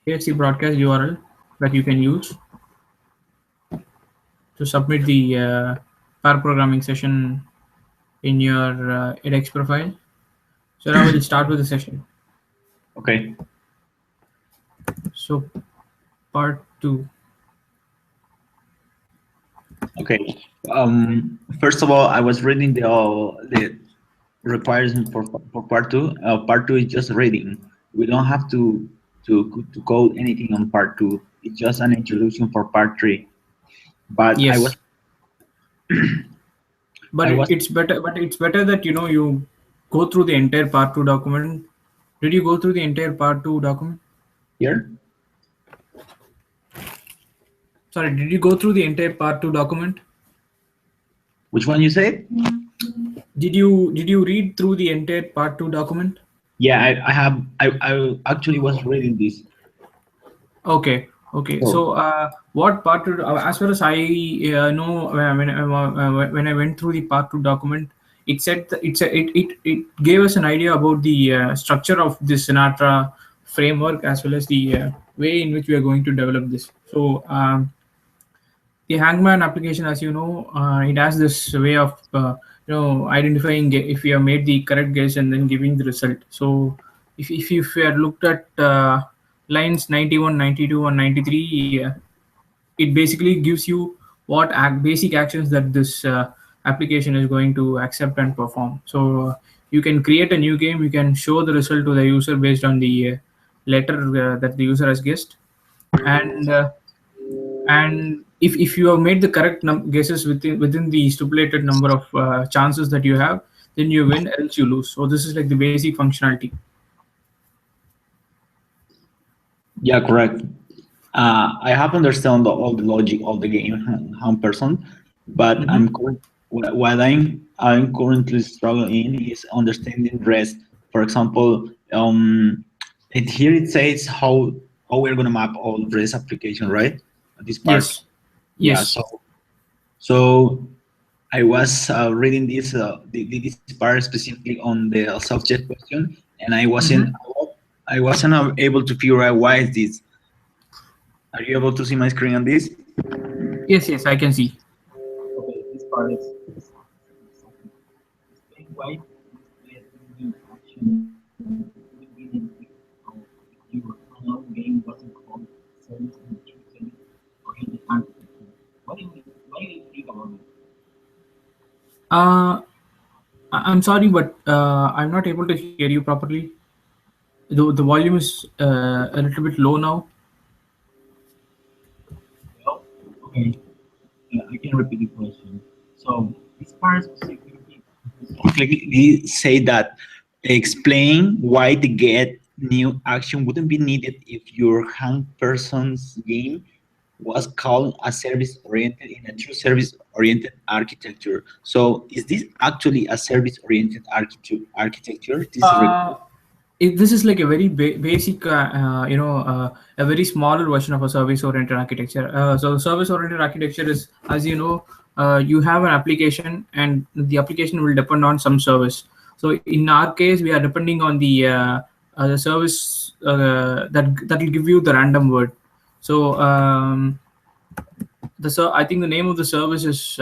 Here's the broadcast URL that you can use to submit the pair programming session in your edX profile. So now we'll start with the session. Okay. So part 2. Okay. First of all, I was reading the requirements for part two. Part two is just reading. We don't have to code anything on part two. It's just an introduction for part three. But I was Yes, but I was it's better. But it's better that you go through the entire part 2 document. Did you go through the entire part 2 document? here. Sorry, did you go through the entire part 2 document? Which one you said? Did you read through the entire part 2 document? Yeah, I have. I actually was reading this. Okay, okay. So So, what part two? As far as I know, when I went through the part 2 document, it said it gave us an idea about the structure of this Sinatra framework as well as the way in which we are going to develop this. So, the Hangman application, as you know, it has this way of identifying if you have made the correct guess and then giving the result. So if you had looked at lines 91, 92, and 93, it basically gives you what basic actions that this application is going to accept and perform. So you can create a new game, you can show the result to the user based on the letter that the user has guessed, and if you have made the correct guesses within the stipulated number of chances that you have, then you win, else you lose. So this is like the basic functionality. yeah, correct. I have understand all the logic of the game, 100%, but Hmm. what I'm currently struggling in is understanding rest. For example, here it says how we're gonna map all REST application, right? This part, Yes, yeah. yes. So I was reading this part specifically on the subject question, and Hmm. I wasn't able to figure out why is this. Are you able to see my screen on this? Yes, yes, I can see. Okay, this part is explain why display new action wouldn't be needed if your online game wasn't called service and service oriented architecture. What do you think about it? uh I'm sorry, but I'm not able to hear you properly. The volume is a little bit low now. Well, okay, I can repeat the question. So this part specifically say that explain why the get new action wouldn't be needed if your hand person's game was called a service oriented in a true service oriented architecture. So is this actually a service oriented architecture? This is uh this is like a very basic a very smaller version of a service oriented architecture. So service oriented architecture is, as you know, you have an application and the application will depend on some service. So in our case, we are depending on the service that will give you the random word. So I think the name of the service is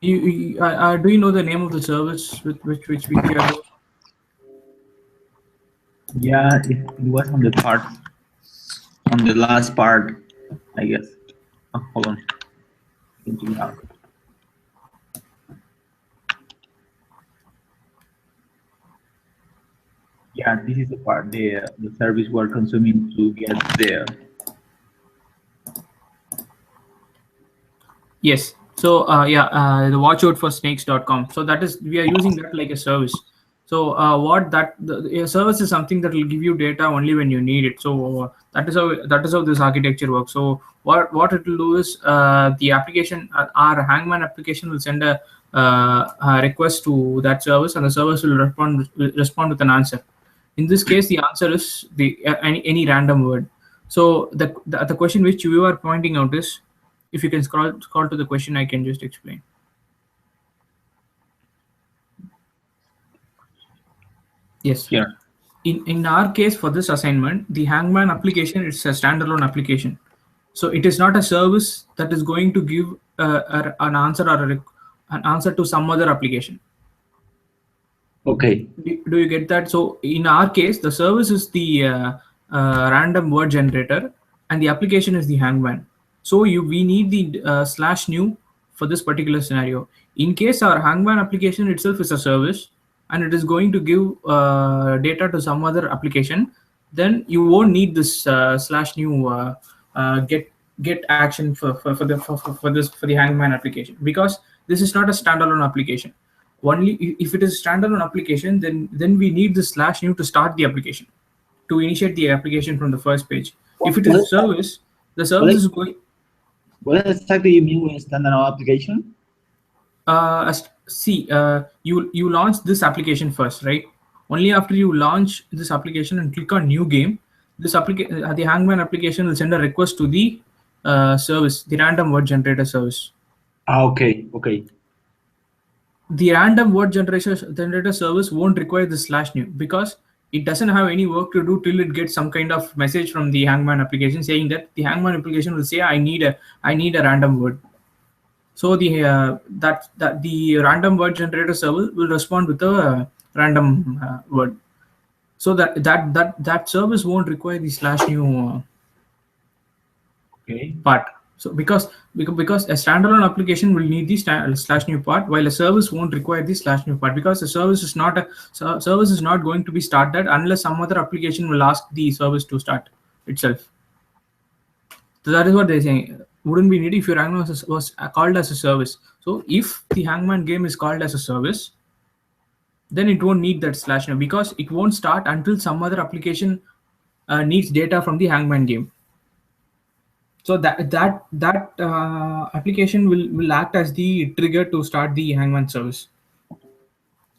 do you know the name of the service with which you are doing? yeah, it was on the part on the last part, I guess. Oh, hold on. Continue out. Yeah, this is the part, the service we're consuming to get the. Yes. So the watch out for snakes.com. So that is, we are using that like a service. So what that a service is something that will give you data only when you need it. So that is how this architecture works. So what it will do is the application, our Hangman application will send a request to that service, and the service will respond with an answer. In this case, the answer is any random word. So the question which you are pointing out is, if you can scroll to the question, I can just explain. Yes. Yeah. In our case, for this assignment, the Hangman application is a standalone application. So it is not a service that is going to give an answer or an answer to some other application. Okay. Do you get that? So in our case, the service is the random word generator, and the application is the Hangman. So we need the slash new for this particular scenario. In case our Hangman application itself is a service, and it is going to give data to some other application, then you won't need this slash new get action for the Hangman application, because this is not a standalone application. Only if it is a standalone application, then we need the slash new to start the application, to initiate the application from the first page. If it is a service, the service is going. What exactly you mean with standalone application? See, you launch this application first, right? Only after you launch this application and click on new game, the Hangman application will send a request to the service, the random word generator service. Okay. Okay. The random word generator service won't require the slash new, because it doesn't have any work to do till it gets some kind of message from the Hangman application saying that the Hangman application will say, I need a random word. So the random word generator service will respond with a random word. So that service won't require the slash new Okay. part. So because a standalone application will need the slash new part, while a service won't require the slash new part, because the service is not going to be started unless some other application will ask the service to start itself. So that is what they're saying. Wouldn't be needed if your Hangman was called as a service. So if the Hangman game is called as a service, then it won't need that slash new, because it won't start until some other application needs data from the Hangman game. So that application will act as the trigger to start the Hangman service.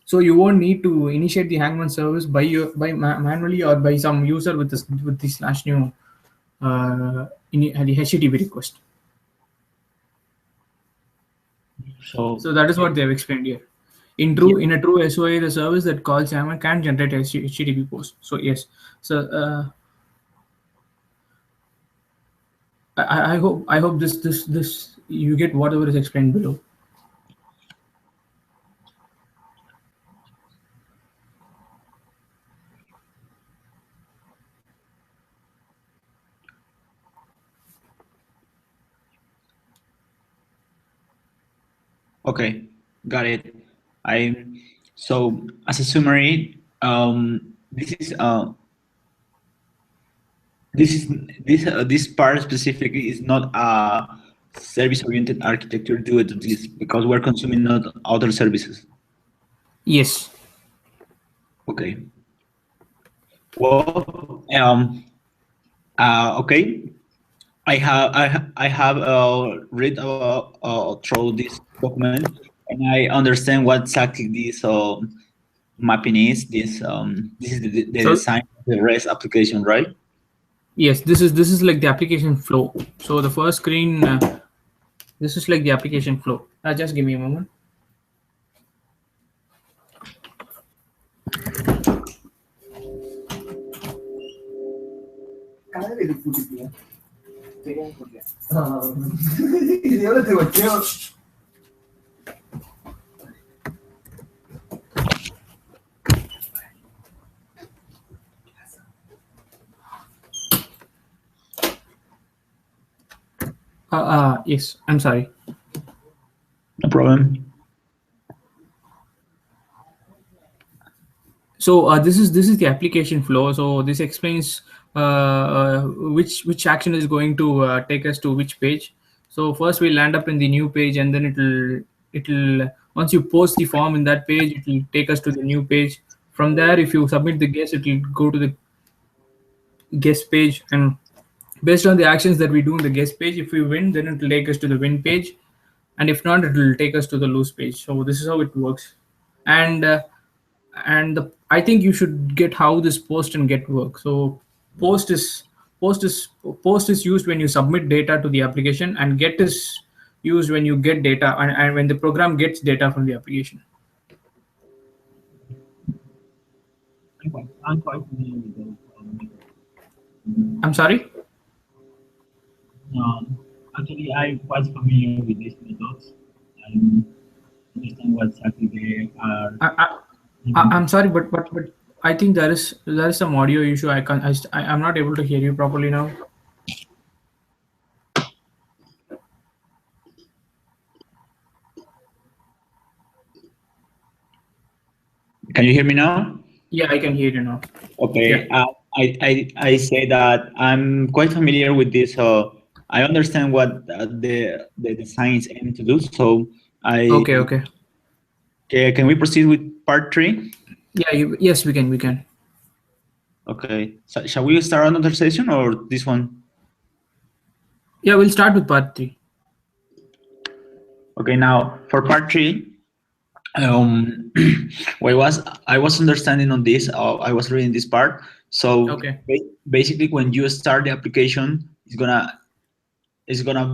So you won't need to initiate the Hangman service manually or by some user with the slash new the HTTP request. So that is what they have explained here. In a true SOA, the service that calls Hangman can generate a HTTP post. So yes. So I hope this you get whatever is explained below. Okay, got it. So as a summary, this part specifically is not a service-oriented architecture due to this, because we're consuming not other services. Yes. Okay. Well, okay. I have read through this document, and I understand what exactly this mapping is. This is the design of the REST application, right? Yes, this is like the application flow. So the first screen, this is like the application flow. Just give me a moment. Yes, I'm sorry. No problem. So this is the application flow. So this explains which action is going to take us to which page. So first we'll land up in the new page, and then it'll once you post the form in that page, it will take us to the new page. From there, if you submit the guest, it will go to the guest page, and based on the actions that we do in the guest page, if we win, then it will take us to the win page, and if not, it will take us to the lose page. So this is how it works. I think you should get how this post and get work. So post is post is used when you submit data to the application, and get is used when you get data, and when the program gets data from the application. I'm quite familiar with those methods. I'm sorry. Actually, I'm quite familiar with these methods. I understand what exactly they are. I'm sorry, but I think there is some audio issue. I'm not able to hear you properly now. Can you hear me now? Yeah, I can hear you now. Yeah. Okay. I say that I'm quite familiar with this. I understand what the designs aim to do. So I Okay. Okay. can we proceed with part three? Yeah. Yes, we can. We can. Okay. So shall we start another session or this one? Yeah, we'll start with part 3. Okay. Now for part three, um, what I was understanding on this. I was reading this part. So Okay. basically, when you start the application, it's gonna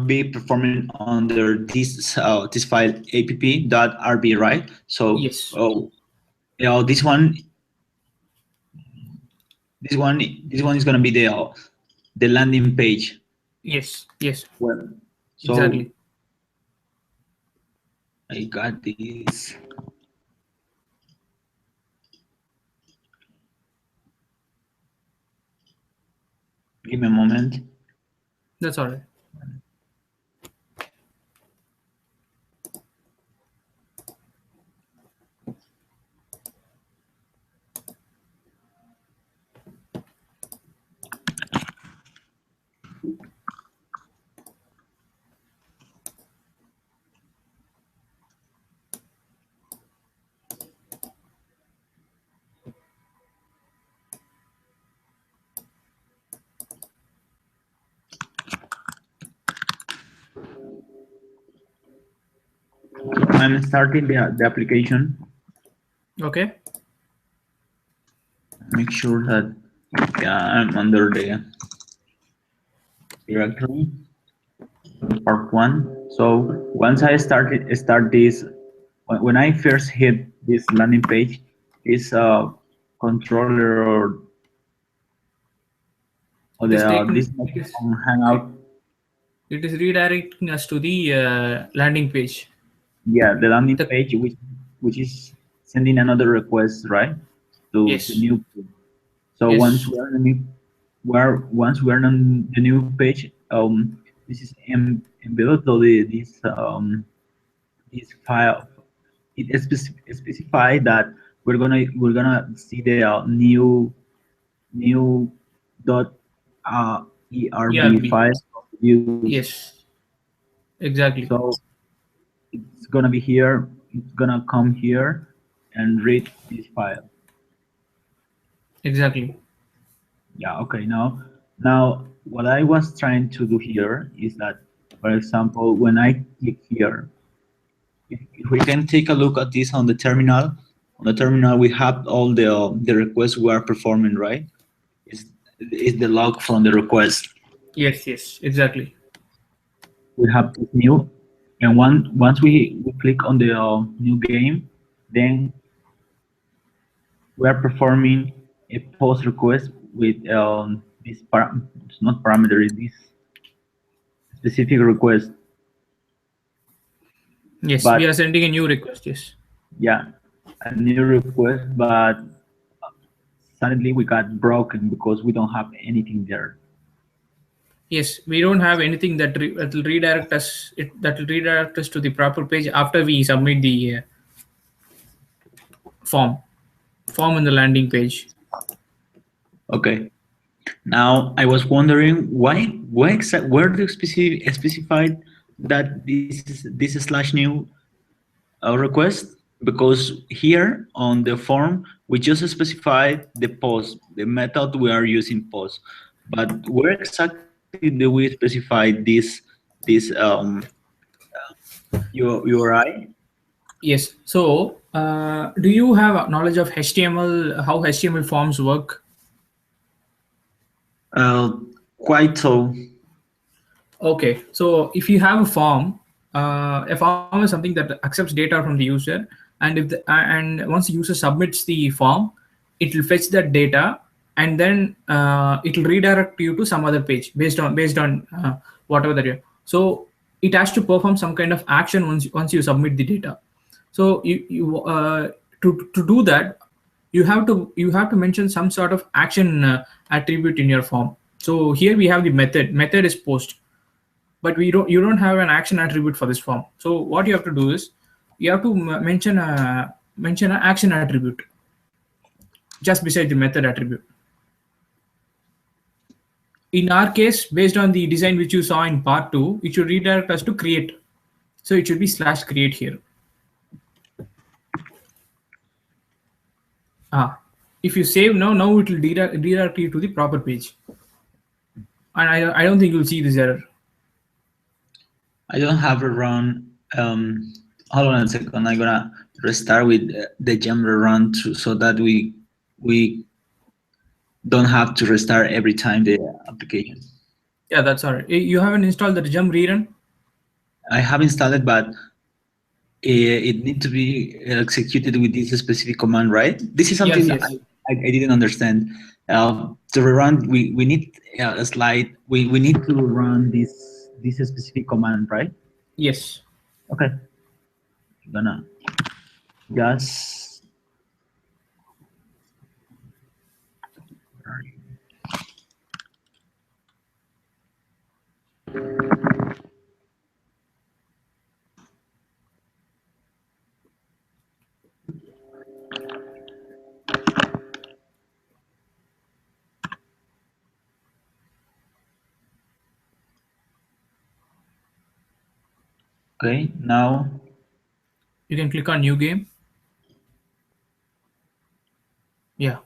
be performing under this file app.rb, right? So Yes. this one this one is gonna be the landing page. Yes. Yes. Well, so Exactly. I got this. Give me a moment. That's all right. I'm starting the application. Okay. Make sure that I'm under the directory part one. So once I start this, when I first hit this landing page, this controller or It is this taking. It is. microphone It, hangout. it is redirecting us to the landing page. Yeah, the landing The page, which is sending another request, right, to the yes. new page. So Yes. once we're on the new page, this is embedded to this file. It specify that we're gonna see the new dot erb ERB. file use. Yes. Exactly. So it's gonna be here. It's gonna come here and read this file. Exactly. Yeah. Okay. Now what I was trying to do here is that, for example, when I click here, if we can take a look at this on the terminal. On the terminal, we have all the requests we are performing, right? Is the log from the request. Yes. Yes. Exactly. We have this new, and once we click on the new game, then we are performing a post request with it's not parameter, it's this specific request. Yes. We But are sending a new request. Yes. yeah, a new request, but suddenly we got broken because we don't have anything there. Yes. We don't have anything that will redirect us. That will redirect us to the proper page after we submit the form. Form in the landing page. Okay. Now I was wondering where do you specify that this slash new request, because here on the form we just specify the post, the method we are using post, but where exactly do we specify this URI? Yes. So, do you have knowledge of HTML? How HTML forms work? Uh, Quite so. Okay. So, if you have a form is something that accepts data from the user, and once the user submits the form, it will fetch that data, and then it will redirect you to some other page based on whatever that you. So it has to perform some kind of action once you submit the data. So to do that, you have to mention some sort of action attribute in your form. So here we have the method is post, but you don't have an action attribute for this form. So what you have to do is you have to mention an action attribute just beside the method attribute. In our case, based on the design which you saw in part 2, it should redirect us to create. So it should be /create here. If you save now it will redirect you to the proper page. And I don't think you'll see this error. I don't have a run. Hold on a second. I'm gonna restart with the Gemra run so that we don't have to restart every time the application. Yeah, that's all right. You haven't installed the gem rerun? I have installed it, but it needs to be executed with this specific command, right? This is something Yes. I didn't understand. To rerun, we need a slide. We need to run this specific command, right? Yes. Okay. I'm gonna just. Okay, now You can click on new game. Yeah.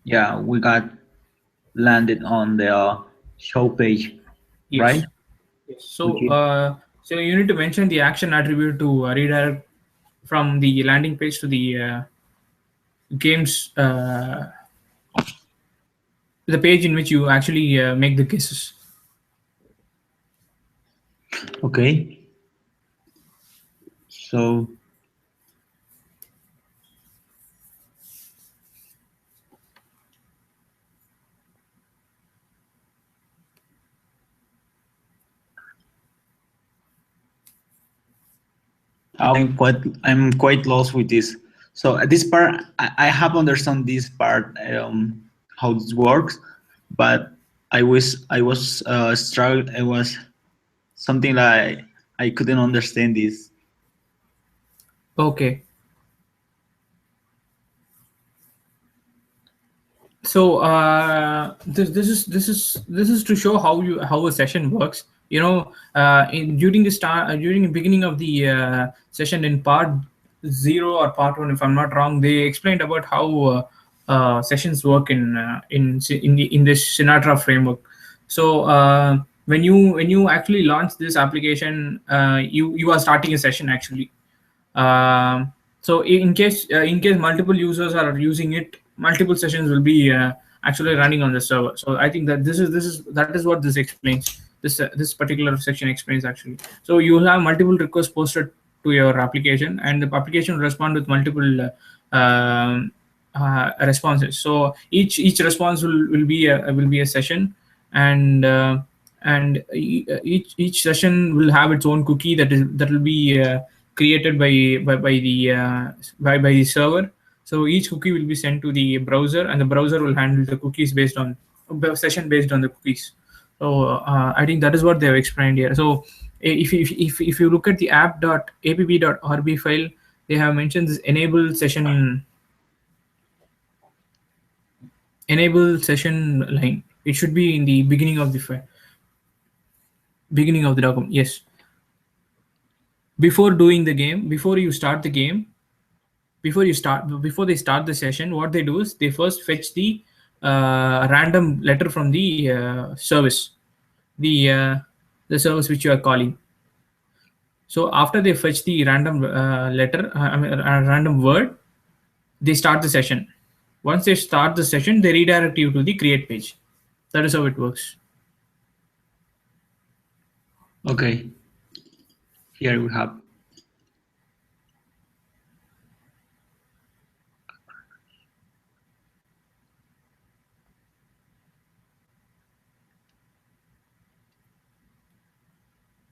Yeah, we got landed on the show page, Yes. right? Yes. So Okay. so you need to mention the action attribute to redirect from the landing page to the games, the page in which you actually make the guesses. Okay. So I'm quite lost with this. So at this part, I have understand this part, how this works, but I was struggling. I was something like I couldn't understand this. Okay. So this is to show how a session works. During the beginning of the session in part 0 or part 1, if I'm not wrong, they explained about how sessions work in this Sinatra framework. So when you actually launch this application, you are starting a session actually. So in case multiple users are using it, multiple sessions will be actually running on the server. So I think that that is what this explains. This particular section explains actually. So you will have multiple requests posted to your application, and the application will respond with multiple responses. So each response will be a session, and each session will have its own cookie that will be created by the server. So each cookie will be sent to the browser, and the browser will handle the cookies based on session based on the cookies. So I think that is what they have explained here. So if you look at the app.rb file, they have mentioned this enable session line. It should be in the beginning of the file, beginning of the document. Yes. Before doing the game, before you start the game, before they start the session, what they do is they first fetch the random letter from the service, the uh, the service which you are calling. So after they fetch the random letter, I mean a random word, they start the session. Once they start the session, they redirect you to the create page. That is how it works. Okay. Here we have.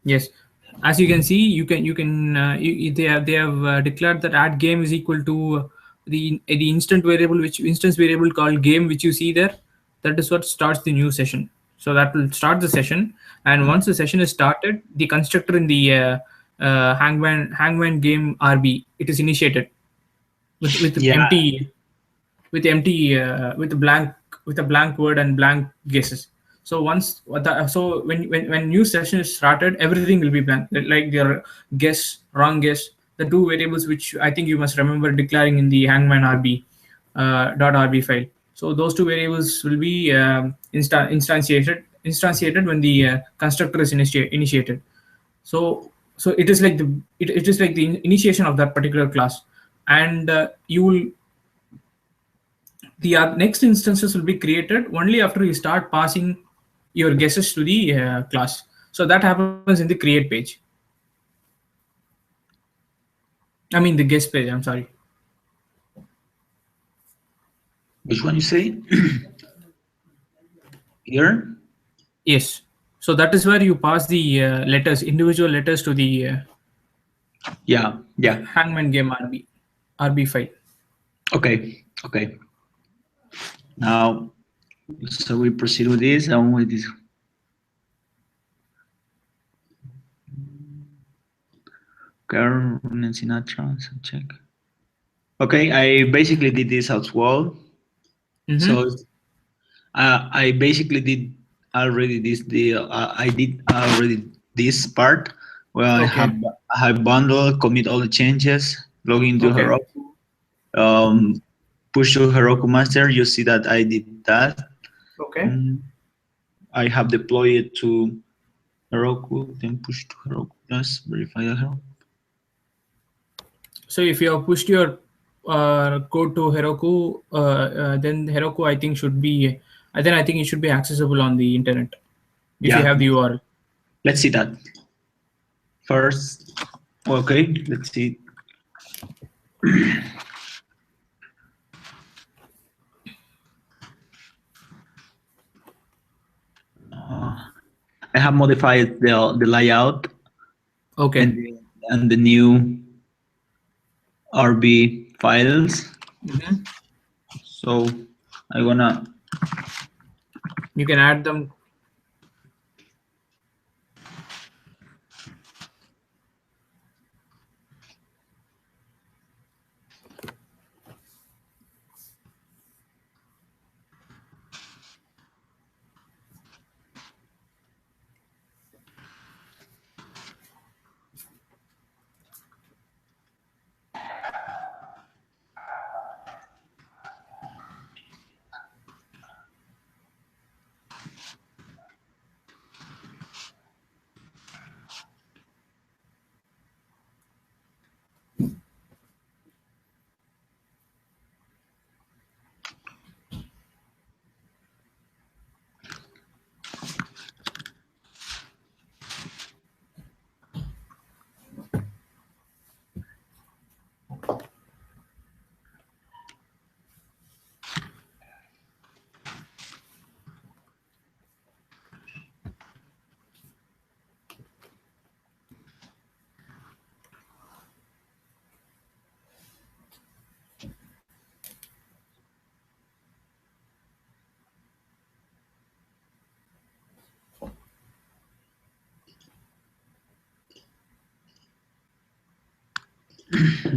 Yes, as you can see, they have declared that add game is equal to the instant variable, which instance variable called game, which you see there. That is what starts the new session. So that will start the session, and once the session is started, the constructor in the hangman game RB, it is initiated with Yeah. with a blank word and blank guesses. So when new session is started, everything will be blank, like your guess, wrong guess, the two variables which I think you must remember declaring in the hangman RB .rb file. So those two variables will be instantiated when the constructor is initiated. So it is like the initiation of that particular class, and you will the next instances will be created only after you start passing your guesses to the class. So that happens in the create page. I mean the guest page. I'm sorry. Which one you say? Here? Yes. So that is where you pass the individual letters to the Yeah, yeah. hangman game RB file. Okay, okay. Now, so we proceed with this and with this. Carl and Sinatra, so check. Okay, I basically did this as well. Mm-hmm. So I basically did already I did already this part where Okay. I have bundle, commit all the changes, log into Okay. Heroku, push to Heroku master. You see that I did that. Okay. Mm, I have deployed it to Heroku, then push to Heroku plus verify the Heroku. So if you have pushed your code to Heroku, then Heroku I think should be then I think it should be accessible on the internet if you Yeah, have the URL. let's see that first. Okay, let's see. I have modified the layout Okay. and the new RB files. Hmm. So I'm gonna You can add them.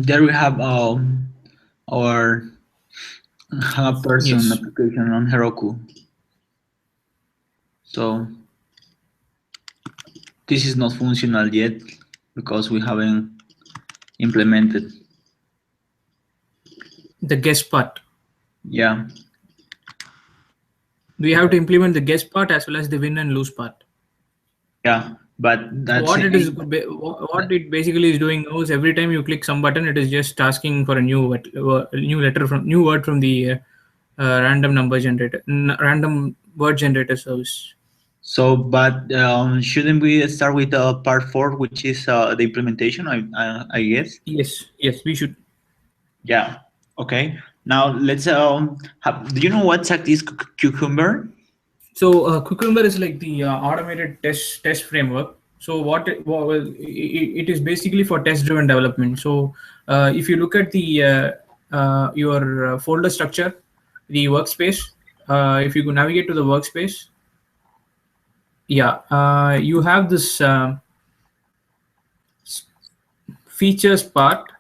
there we have our person Yes. application on Heroku. So this is not functional yet because we haven't implemented. The guest part. Yeah, We have to implement the guest part as well as the win and lose part. yeah, but So that's it. what it basically is doing now is every time you click some button, it is just asking for a new letter from new word from the random number generator, random word generator service. So, but shouldn't we start with part 4, which is the implementation? I guess. Yes, yes, we should. Yeah. Okay. Now let's do you know what exactly is Cucumber? So Cucumber is like the automated test framework. So it is basically for test-driven development. So if you look at the your folder structure, the workspace, if you go navigate to the workspace, yeah, you have this features part,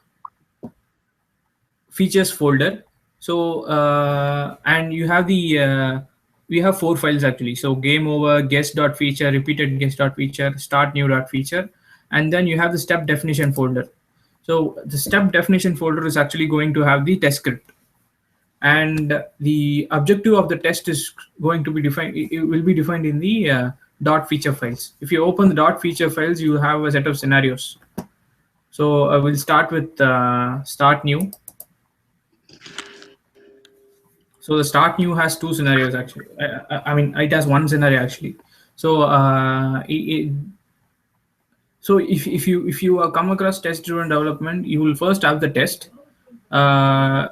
features folder. So and you have the we have 4 files actually. So game over, guest.feature, repeated guest.feature, start new.feature, and then you have the step definition folder. So the step definition folder is actually going to have the test script, and the objective of the test is going to be defined. It will be defined in the dot feature files. If you open the dot feature files, you have a set of scenarios. So I will start with start new. So the start new has 2 scenarios actually. I mean, it has 1 scenario actually. So so if you come across test driven development, you will first have the test.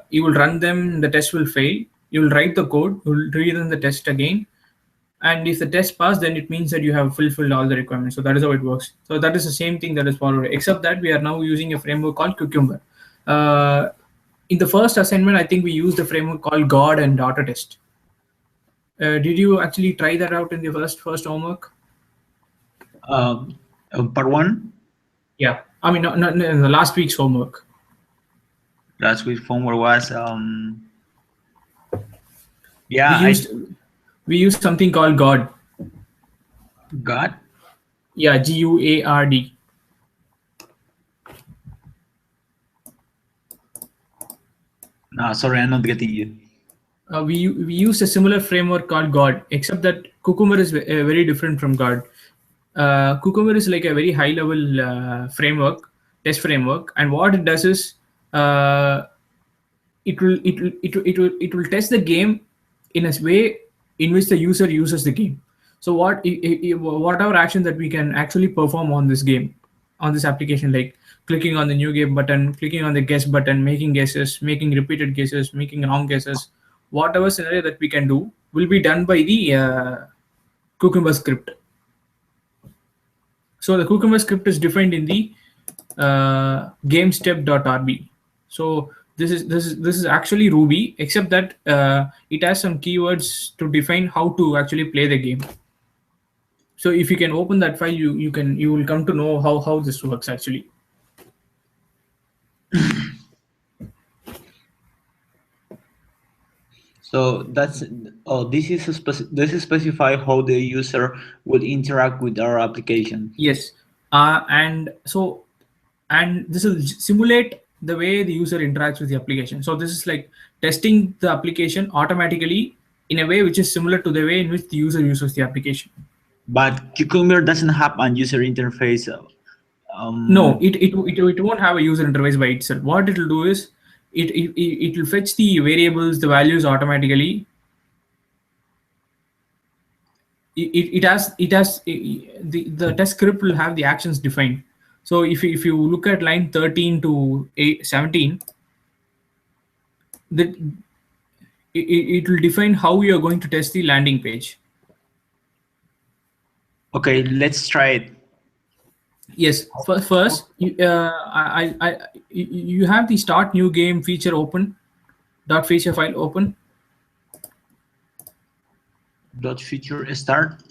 You will run them. The test will fail. You will write the code. You will rerun the test again. And if the test pass, then it means that you have fulfilled all the requirements. So that is how it works. So that is the same thing that is followed, except that we are now using a framework called Cucumber. Uh, in the first assignment, I think we used a framework called God and Data Test. Did you actually try that out in the first homework? Part one. Yeah, I mean, not in the last week's homework. Last week's homework was yeah. We used something called God. God. Yeah, GUARD. No, sorry, I'm not getting you. We used a similar framework called God, except that Cucumber is very different from God. Cucumber is like a very high level framework, test framework, and what it does is uh, it will test the game in a way in which the user uses the game. So whatever action that we can actually perform on this game, on this application, like clicking on the new game button, clicking on the guess button, making guesses, making repeated guesses, making wrong guesses, whatever scenario that we can do will be done by the Cucumber script. So the Cucumber script is defined in the gamestep.rb. So this is actually Ruby, except that it has some keywords to define how to actually play the game. So if you can open that file, you will come to know how this works actually. So this is specify how the user will interact with our application. Yes, and this will simulate the way the user interacts with the application. So this is like testing the application automatically in a way which is similar to the way in which the user uses the application. But Cucumber doesn't have a user interface. No, it won't have a user interface by itself. What it will do is it will fetch the variables, the values automatically. The test script will have the actions defined. So if you look at line 13 to 17, that it will define how you are going to test the landing page. Okay, let's try it. Yes, first you have the start new game feature open, dot feature file open. Dot feature start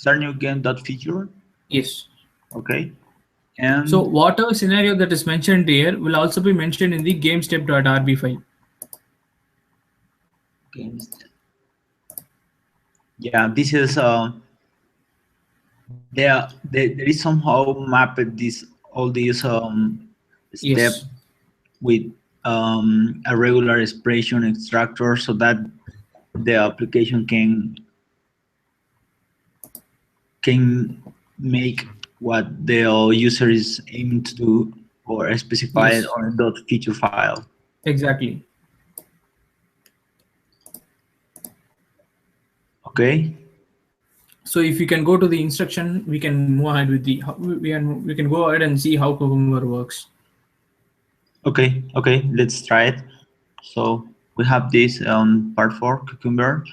new game dot feature. Yes. Okay. And so whatever scenario that is mentioned here will also be mentioned in the gamestep.rb file. Games. Yeah, this is there is somehow mapped all these steps Yes. with a regular expression extractor so that the application can make what the user is aiming to do or specify it on a dot feature file. Exactly. Okay. So if you can go to the instruction, we can move ahead with the we can go ahead and see how Cucumber works. Okay, let's try it. So we have this part 4 Cucumber,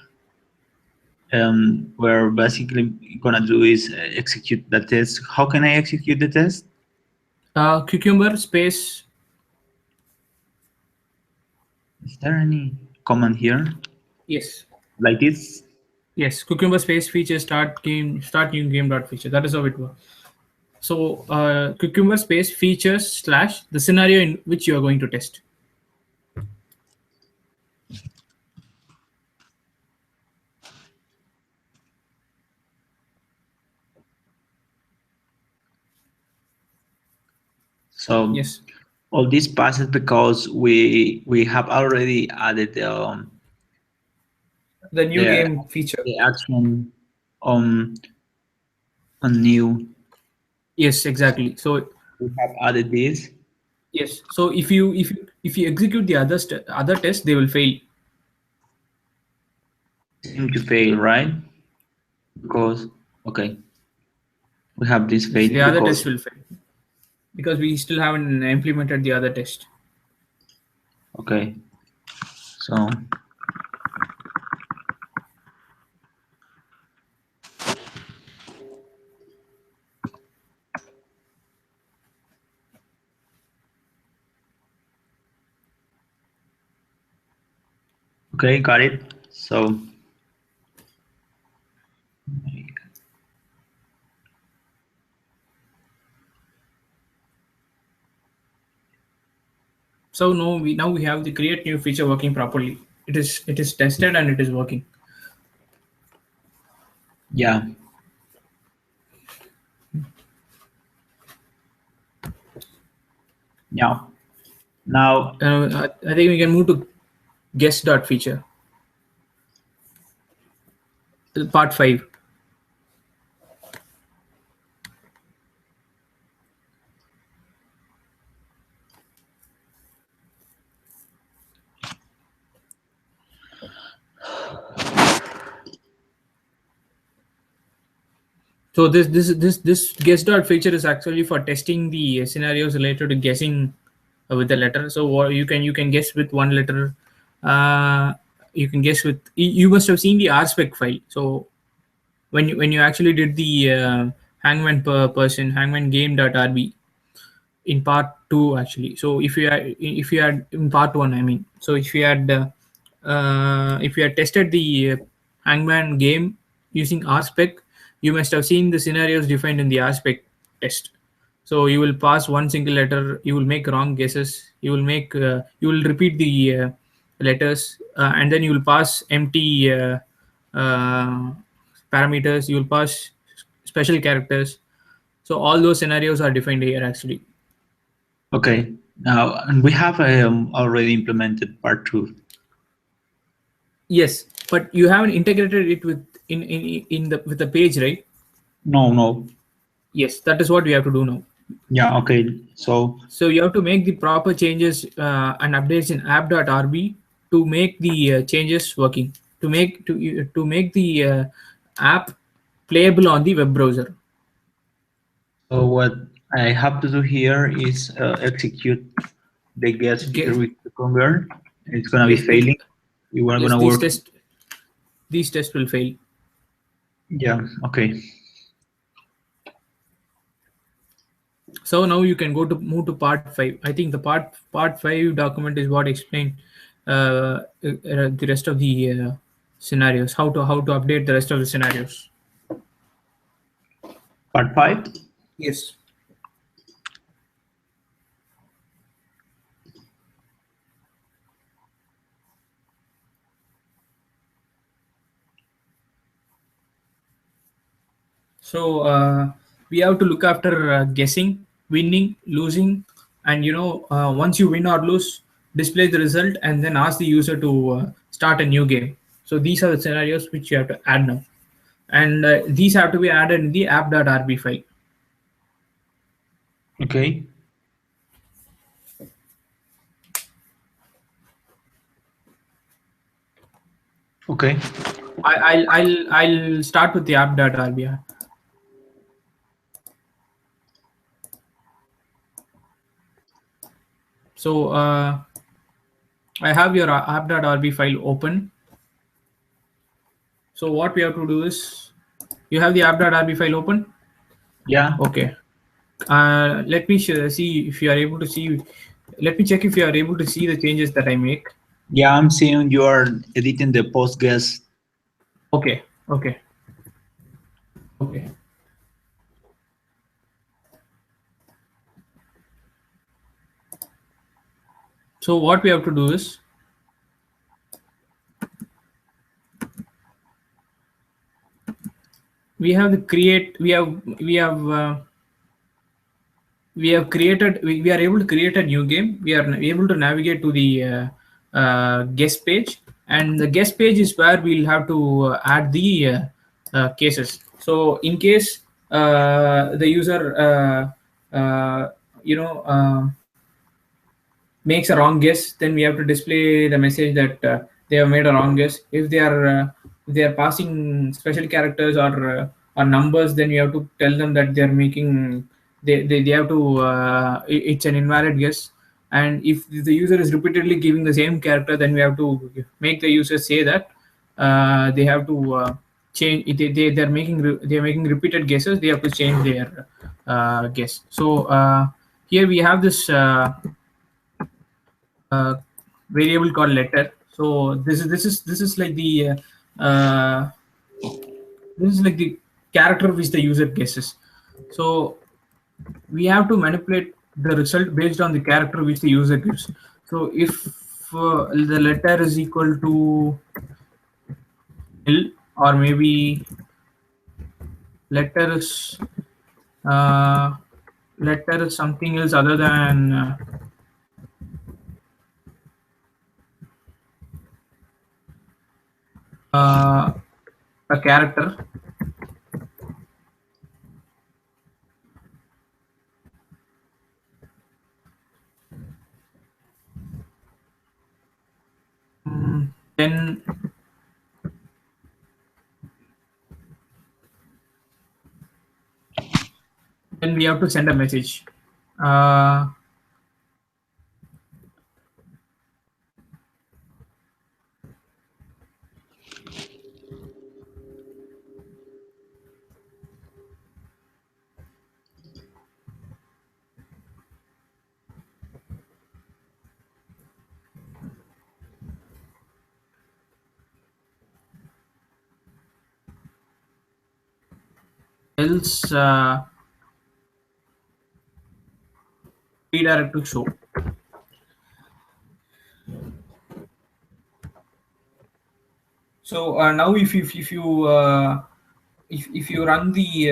where basically gonna do is execute the test. How can I execute the test? Cucumber space. Is there any command here Yes. like this? Yes. Cucumber space feature start new game dot feature. That is how it works. So cucumber space features slash the scenario in which you are going to test. So Yes. all this passes because we have already added The new the game feature. the action on on new. Yes, exactly. So We have added this. yes. So if you execute the other test, they will fail. They seem to fail, right? Because okay, we have this Yes, the failing other test because will fail because we still haven't implemented the other test. okay. So okay, got it. So So now we have the create new feature working properly. It is tested and it is working. yeah, yeah. Now I think we can move to guest dot feature part 5. So this guess dot feature is actually for testing the scenarios related to guessing with the letter. So you can guess with one letter. Uh, you can guess with you must have seen the RSpec file. So when you actually did the hangman hangman game.rb in part 2 actually. So if you had in part 1, I mean, so if you had tested the hangman game using rspec, you must have seen the scenarios defined in the rspec test. So you will pass one single letter, you will make wrong guesses, you will repeat the letters, and then you will pass empty uh, parameters, you will pass special characters. So all those scenarios are defined here actually. okay. Now and we have already implemented part two. Yes, but you haven't integrated it with in the with the page, right? No, no. Yes, that is what we have to do now. Yeah, okay. So So you have to make the proper changes and updates in app.rb to make the changes working, to make the app playable on the web browser. so what I have to do here is execute the guess feature Get, with the convert. It's gonna be yes, failing. You are yes, gonna work. these tests will fail. Yeah, okay. So now you can go to move to part 5. I think the part 5 document is what explain the rest of the scenarios, how to update the rest of the scenarios. Part five. Yes. So we have to look after guessing, winning, losing, and once you win or lose, display the result and then ask the user to start a new game. So these are the scenarios which you have to add now, and these have to be added in the app.rb file. Okay. Okay. I'll start with the app.rb. So I have your app.rb file open. So what we have to do is, you have the app.rb file open. Yeah. Okay. Let me see if you are able to see. Let me check if you are able to see the changes that I make. Yeah, I'm seeing you are editing the Postgres. Okay. Okay. Okay. So what we have to do is, we have the create. We have created, we are able to create a new game. We are able to navigate to the guest page, and the guest page is where we'll have to add the cases. So in case the user you know makes a wrong guess, then we have to display the message that they have made a wrong guess. If they are passing special characters or numbers, then we have to tell them that they are making, they have to it's an invalid guess. And if the user is repeatedly giving the same character, then we have to make the user say that they have to change. They are making repeated guesses. They have to change their guess. So here we have this uh, variable called letter. So this is like the this is like the character which the user guesses. So we have to manipulate the result based on the character which the user gives. So if the letter is equal to nil, or maybe letter is uh, letter is something else other than uh, a character, then we have to send a message. Uh, else redirect to show. So now if you run the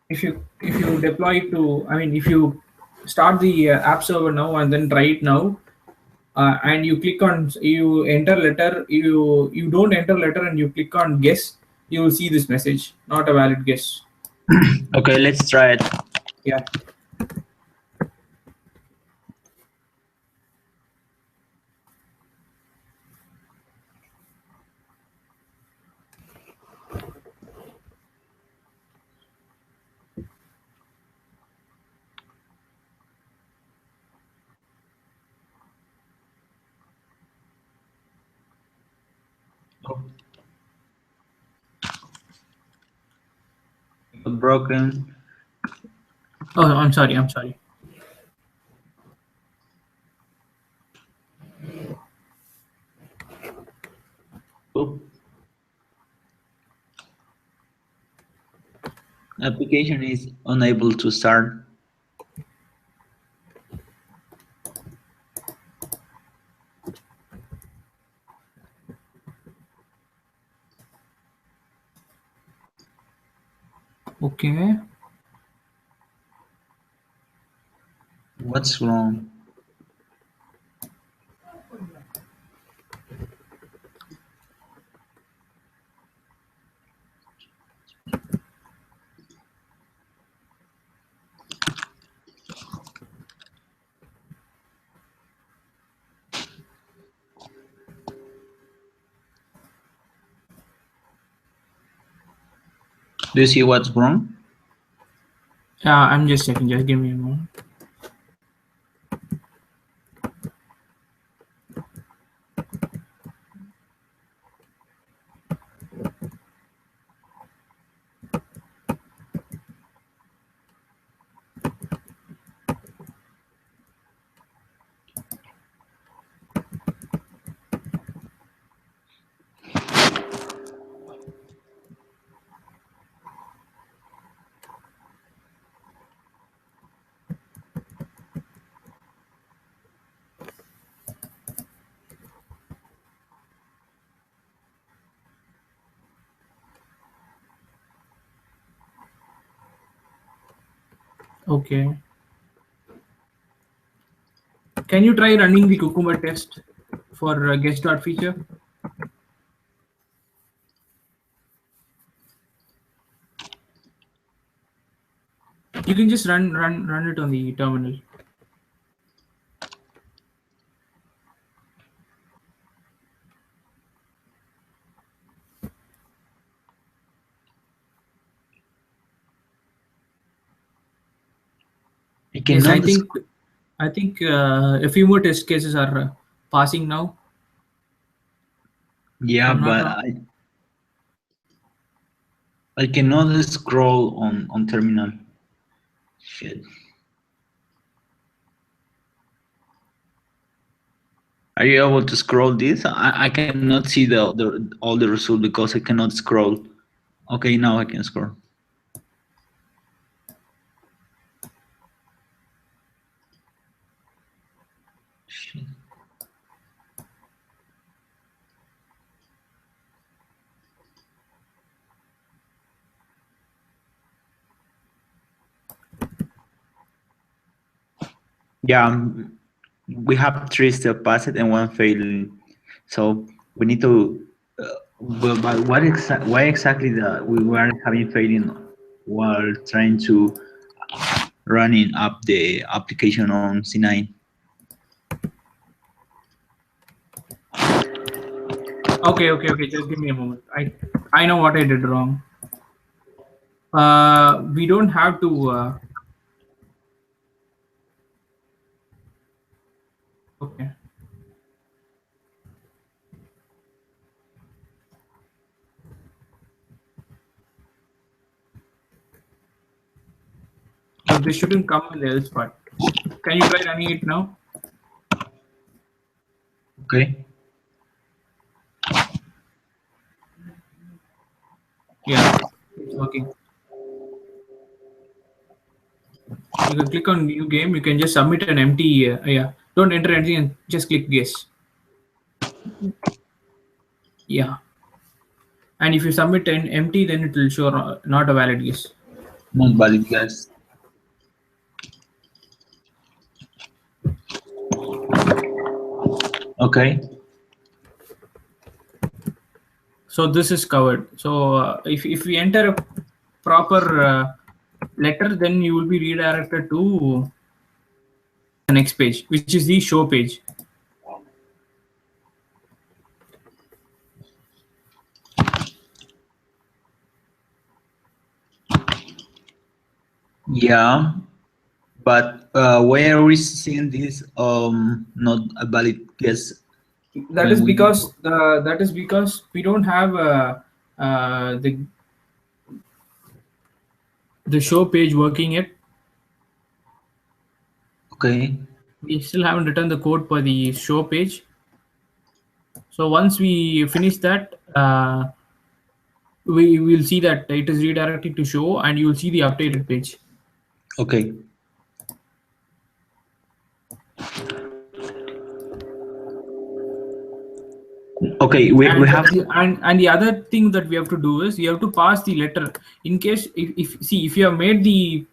if you deploy it to, I mean, if you start the app server now and then try it now, and you click on, you enter letter, you don't enter letter and you click on guess, you will see this message, not a valid guess. Okay, let's try it. Yeah. Broken. Oh, I'm sorry. I'm sorry. Oh. Application is unable to start. Okay. What's wrong? Do you see what's wrong? I'm just checking. Just give me a moment. Okay. Can you try running the Cucumber test for guest.feature? You can just run it on the terminal. I Yes, cannot. I think a few more test cases are passing now. If Yeah, I'm not but wrong. I cannot scroll on terminal. Shit. Are you able to scroll this? I cannot see the all the result because I cannot scroll. Okay, now I can scroll. Shit. Yeah, we have three still passed and one failed. So we need to. Well, but why exactly we were having failing while trying to running up the application on C9? Okay. Just give me a moment. I know what I did wrong. We don't have to. Okay. So this shouldn't come in the else part. Can you try running it now? Okay. Yeah, it's working. You can click on new game. You can just submit an empty. Yeah, don't enter anything and just click guess. Yeah, and if you submit an empty, then it will show not a valid guess. Not valid, guys. Okay. So this is covered. So if we enter a proper letter, then you will be redirected to the next page, which is the show page. Yeah, but where are we seeing this not a valid guess That is when we because we don't have the show page working yet. okay. We still haven't written the code for the show page. So once we finish that, we will see that it is redirected to show, and you will see the updated page. Okay. Okay, we And have and the other thing that we have to do is you have to pass the letter. In case if see if you have made the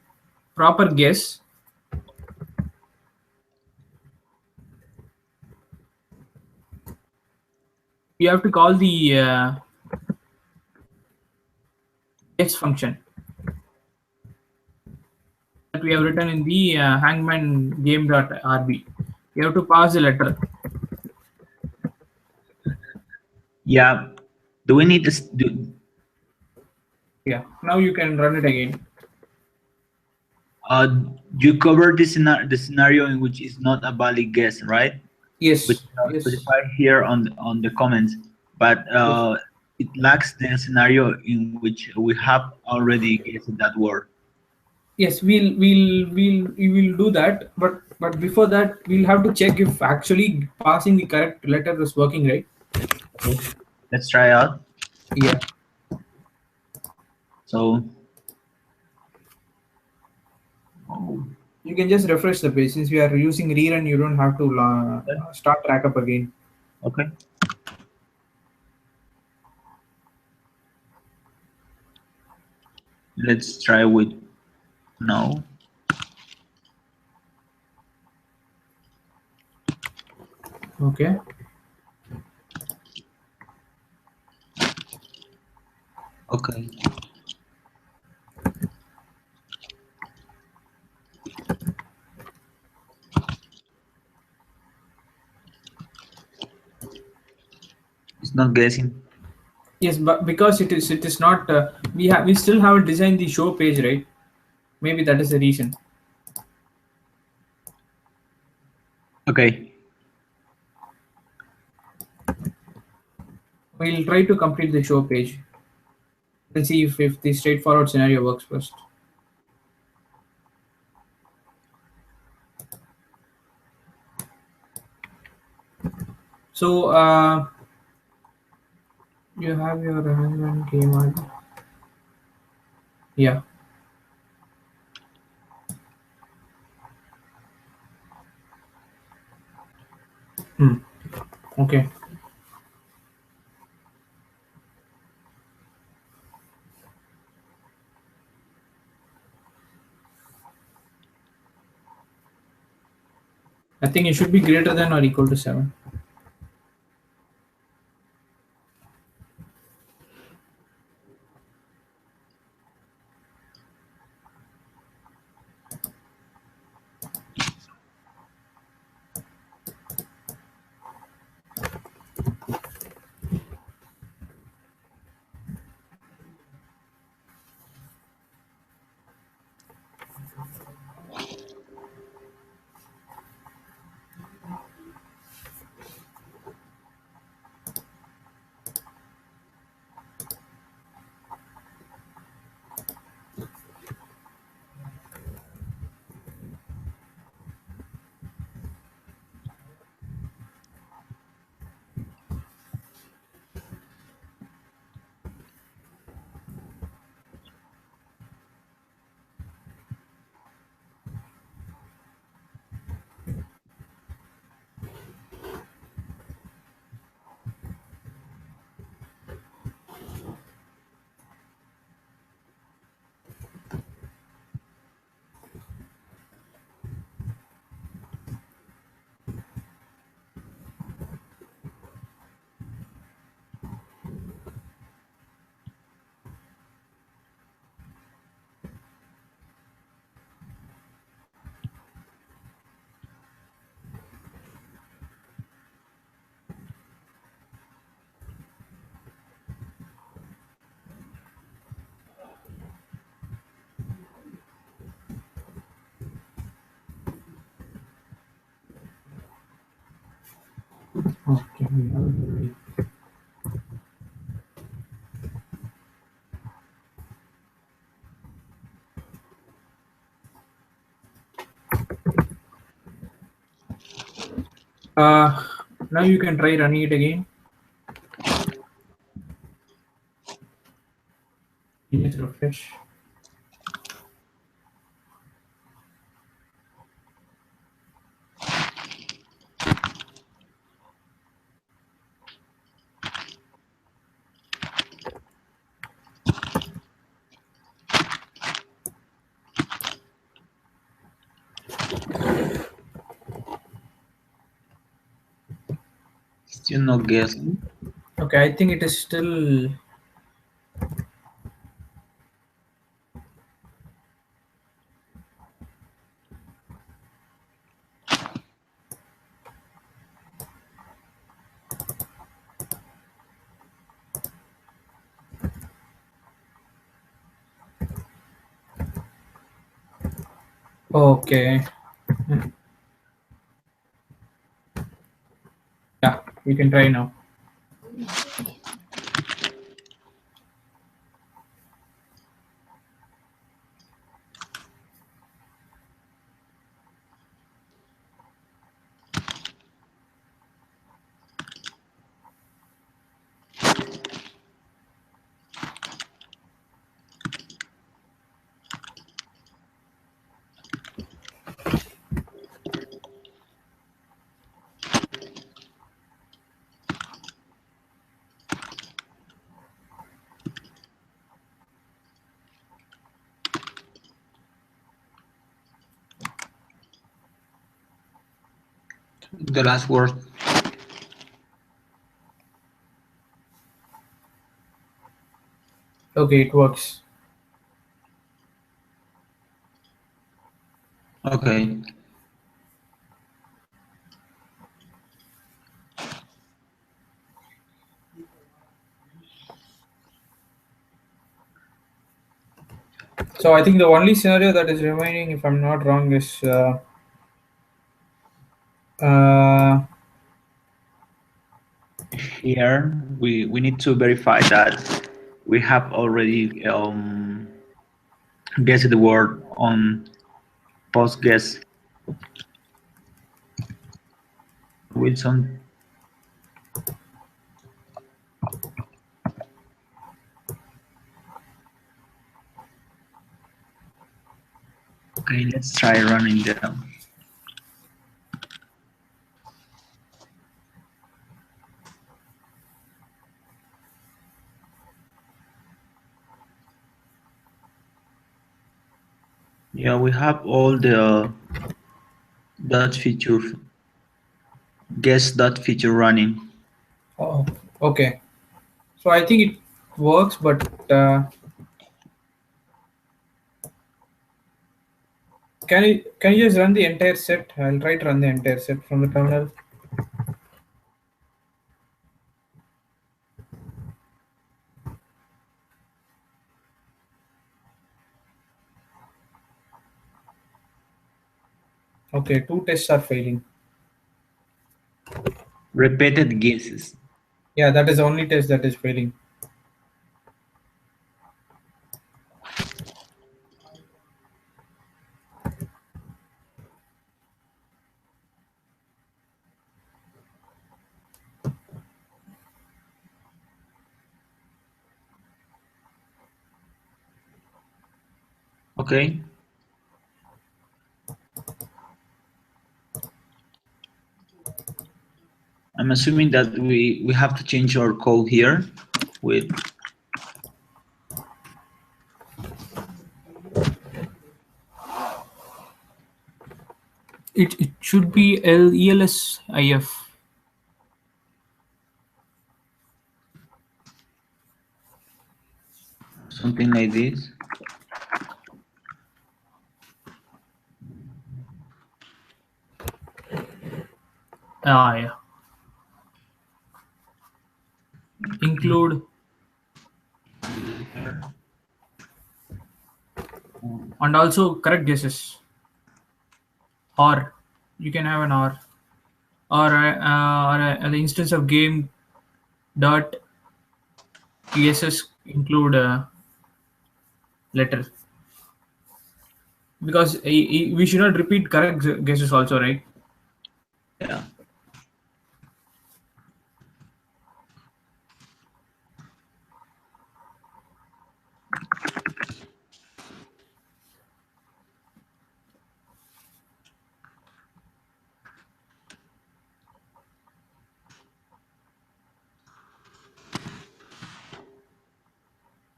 proper guess, you have to call the guess function that we have written in the hangman game.rb. You have to pass the letter. yeah. Do we need to do Yeah. Now you can run it again. uh you covered the scenario in which is not a valid guess, right? Which Yes. is not Yes. specified here on the comments, but Yes. it lacks the scenario in which we have already guessed that word. Yes. We will do that. But before that, we'll have to check if actually passing the correct letter is working, right? Okay. Let's try out. Yeah. So You can just refresh the page. Since we are using rerun, you don't have to start track up again. okay. Let's try with no. Okay. Okay. It's not guessing. Yes, but because it is not we still haven't designed the show page, right? Maybe that is the reason. Okay. We'll try to complete the show page. Let's see if the straightforward scenario works first. So you have your husband game on. Yeah. Hmm. Okay. I think it should be greater than or equal to 7. Okay. Uh, Now you can try running it again. Let's refresh. Still not guessing. Okay, I think it is still. Okay. Hmm. Yeah, you can try now. The last word. Okay, it works. Okay. So I think the only scenario that is remaining, if I'm not wrong, is uh, Here we need to verify that we have already guessed the word on post guess. Wilson. Okay, let's try running them. Yeah, we have all the that feature, guess that feature running. oh, okay. So I think it works, but can you just run the entire set? I'll try to run the entire set from the terminal. Okay, two tests are failing. Repeated guesses. Yeah, that is the only test that is failing. Okay. I'm assuming that we have to change our code here with It should be ELSIF. something like this. Ah, yeah. Include and also correct guesses. Or you can have an or an instance of game dot ESS include letter, because we should not repeat correct guesses also, right? Yeah.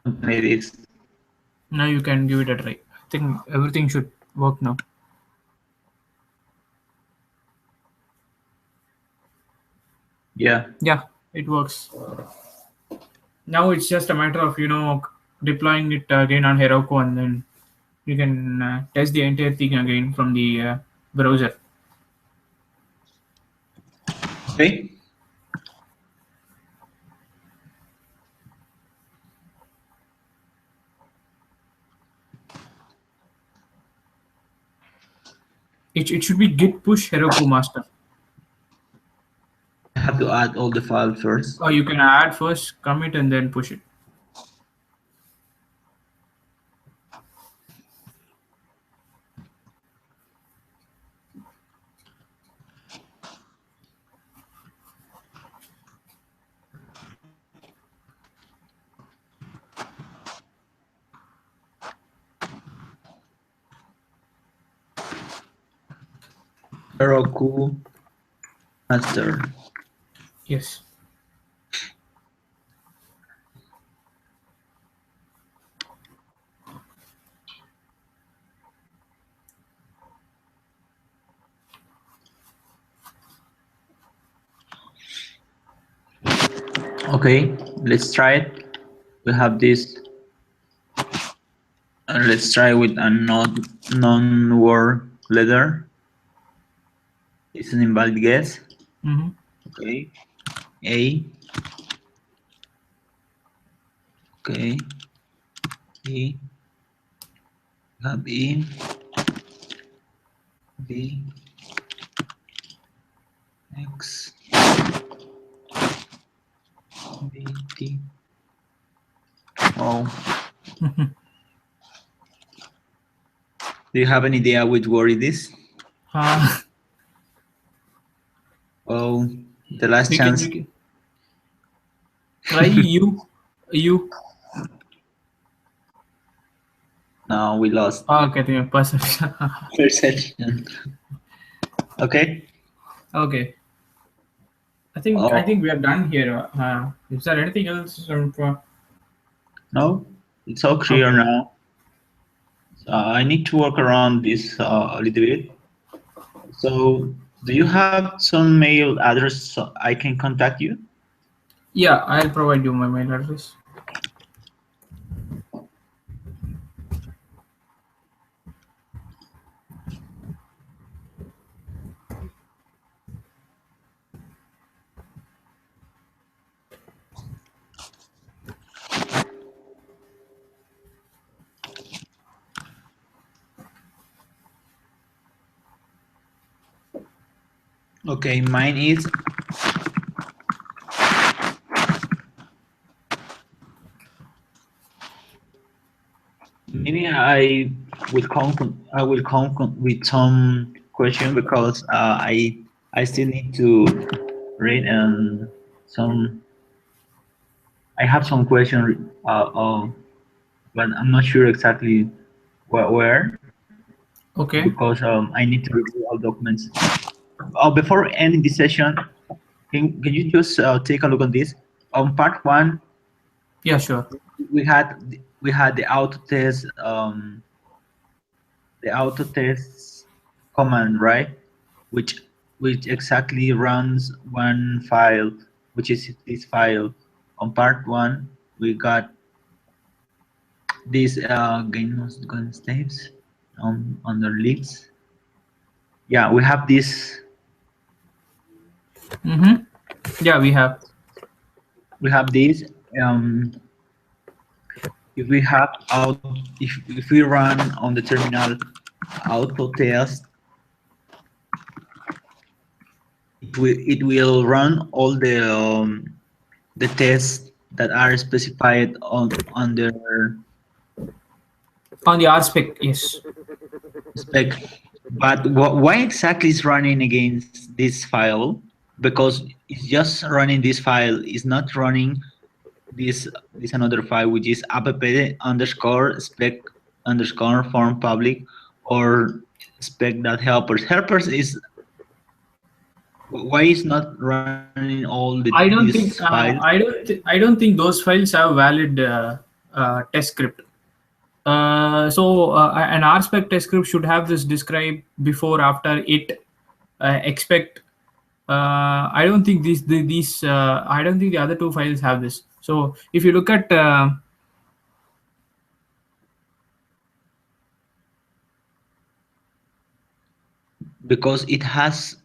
Something like this. Now you can give it a try. I think everything should work now. Yeah. Yeah, it works. Now it's just a matter of deploying it again on Heroku, and then you can test the entire thing again from the browser. Okay. It should be git push Heroku master. I have to add all the files first. Or you can add first, commit, and then push it. Heroku master. Yes. Okay, let's try it. We have this let's try with a non-word letter. It's an invalid guess. Mm-hmm. Okay. A. Okay. E. Have E. B. X. B. T. O. Do you have any idea which word it is? Oh, the last we chance. can try you. No, we lost. Okay, I think perception. Perception. Okay. Okay. I think we are done here. Is there anything else? No, it's all clear Okay. now. I need to work around this a little bit. So, do you have some mail address so I can contact you? Yeah, I'll provide you my mail address. Okay, mine is maybe I will come with some question because I still need to read and some I have some question but I'm not sure exactly where Okay. because I need to review all documents. Before ending this session, can you just take a look on this? On part one, Yeah, sure. we had the auto test command, right? Which which exactly runs one file, which is this file. On part one, we got these gain steps on the leads. Yeah, we have this. Mm-hmm. Yeah, we have. We have this. If we have if we run on the terminal auto test, it will run all the tests that are specified on under On the RSpec, yes. spec. But why exactly is running against this file? Because it's just running this file. It's not running this another file which is app underscore spec underscore form public or spec dot helpers. Helpers is why is not running all I these don't think files? I don't think those files have valid test script. An RSpec test script should have this describe before after it expect. I don't think these I don't think the other two files have this. So if you look at Because it has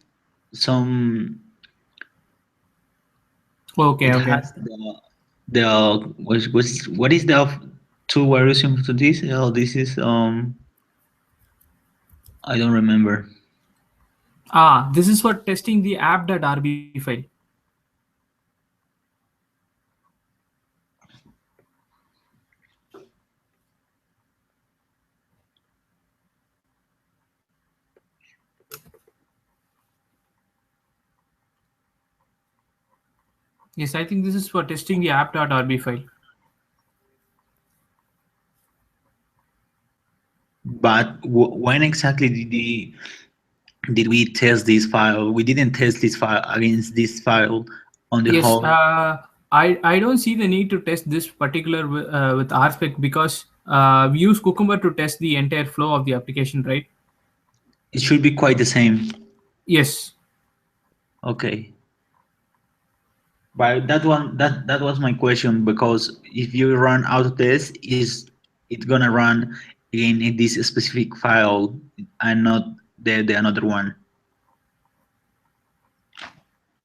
some okay, it okay. has the what is the two variations to this? Oh, this is I don't remember. This is for testing the app.rb file. Yes, I think this is for testing the app.rb file. But when exactly did we test this file? We didn't test this file against this file on the Yes, whole. I don't see the need to test this particular with RSpec because we use Cucumber to test the entire flow of the application, right? It should be quite the same. Yes. Okay. But that was my question because if you run auto test, is it's gonna run in this specific file and not the another one.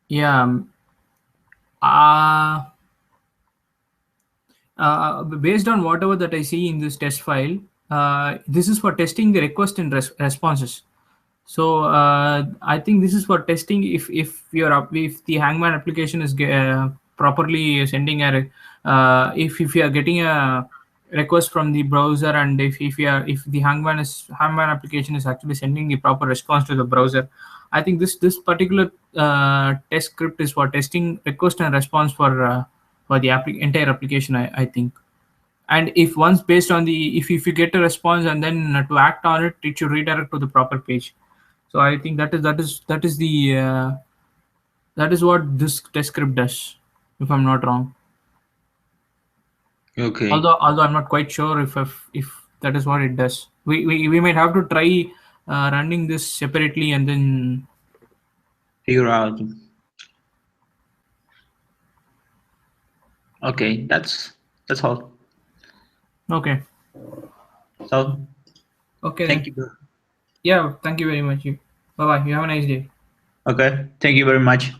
Yeah. Based on whatever that I see in this test file, this is for testing the request and responses. So I think this is for testing if the Hangman application is properly sending if you are getting a request from the browser, and if the Hangman application is actually sending the proper response to the browser. I think this particular test script is for testing request and response for the entire application. I think. And if once based on the if you get a response, and then to act on it, it should redirect to the proper page. So I think that is what this test script does, if I'm not wrong. Okay. Although I'm not quite sure if that is what it does. We might have to try running this separately and then Figure out. Okay, that's all. okay. So Okay thank then. you. Yeah, thank you very much. Bye bye. You have a nice day. Okay, thank you very much.